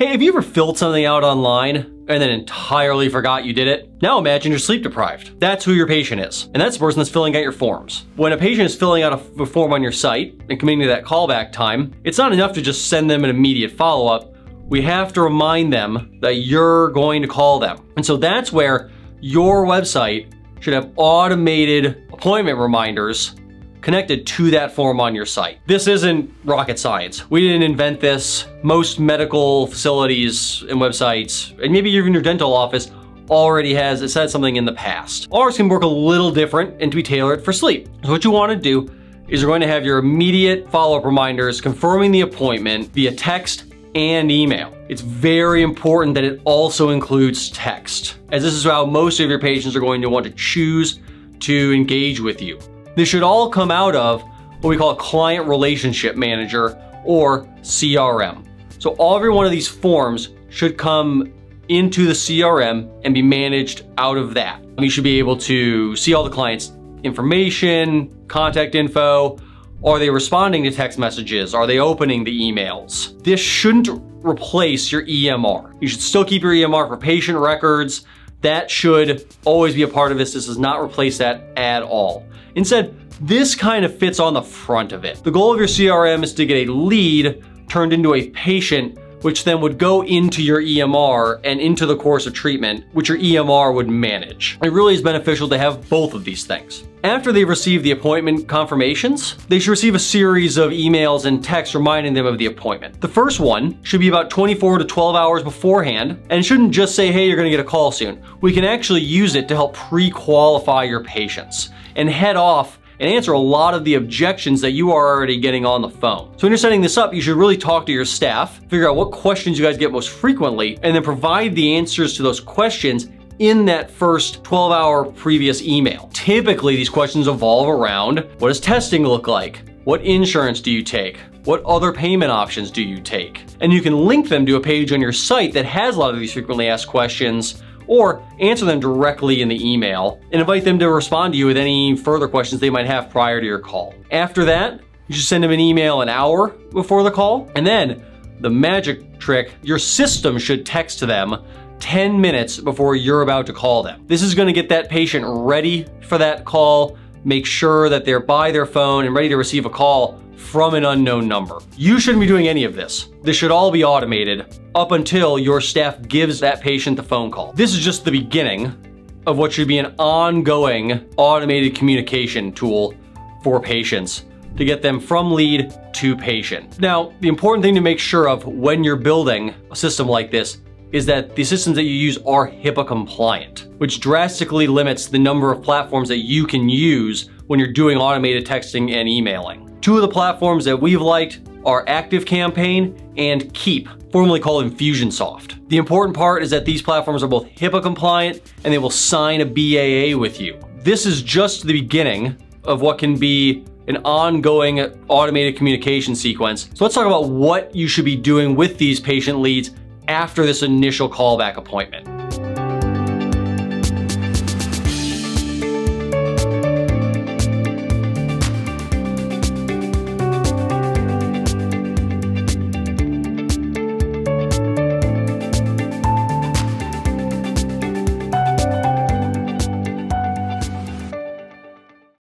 Hey, have you ever filled something out online and then entirely forgot you did it? Now imagine you're sleep deprived. That's who your patient is. And that's the person that's filling out your forms. When a patient is filling out a form on your site and committing to that callback time, it's not enough to just send them an immediate follow-up. We have to remind them that you're going to call them. And so that's where your website should have automated appointment reminders connected to that form on your site. This isn't rocket science. We didn't invent this. Most medical facilities and websites, and maybe even your dental office, already has said something in the past. Ours can work a little different and to be tailored for sleep. So what you want to do is you're going to have your immediate follow-up reminders confirming the appointment via text and email. It's very important that it also includes text, as this is how most of your patients are going to want to choose to engage with you. This should all come out of what we call a client relationship manager, or CRM. So every one of these forms should come into the CRM and be managed out of that. You should be able to see all the client's information, contact info. Are they responding to text messages? Are they opening the emails? This shouldn't replace your EMR. You should still keep your EMR for patient records. That should always be a part of this. This does not replace that at all. Instead, this kind of fits on the front of it. The goal of your CRM is to get a lead turned into a patient, which then would go into your EMR and into the course of treatment, which your EMR would manage. It really is beneficial to have both of these things. After they've received the appointment confirmations, they should receive a series of emails and texts reminding them of the appointment. The first one should be about 24 to 12 hours beforehand, and it shouldn't just say, hey, you're gonna get a call soon. We can actually use it to help pre-qualify your patients and head off and answer a lot of the objections that you are already getting on the phone. So when you're setting this up, you should really talk to your staff, figure out what questions you guys get most frequently, and then provide the answers to those questions in that first 12-hour previous email. Typically, these questions evolve around, what does testing look like? What insurance do you take? What other payment options do you take? And you can link them to a page on your site that has a lot of these frequently asked questions, or answer them directly in the email and invite them to respond to you with any further questions they might have prior to your call. After that, you should send them an email an hour before the call. And then the magic trick, your system should text to them 10 minutes before you're about to call them. This is gonna get that patient ready for that call, make sure that they're by their phone and ready to receive a call from an unknown number. You shouldn't be doing any of this. This should all be automated up until your staff gives that patient the phone call. This is just the beginning of what should be an ongoing automated communication tool for patients to get them from lead to patient. Now, the important thing to make sure of when you're building a system like this is that the systems that you use are HIPAA compliant, which drastically limits the number of platforms that you can use when you're doing automated texting and emailing. Two of the platforms that we've liked are ActiveCampaign and Keep, formerly called Infusionsoft. The important part is that these platforms are both HIPAA compliant and they will sign a BAA with you. This is just the beginning of what can be an ongoing automated communication sequence. So let's talk about what you should be doing with these patient leads after this initial callback appointment.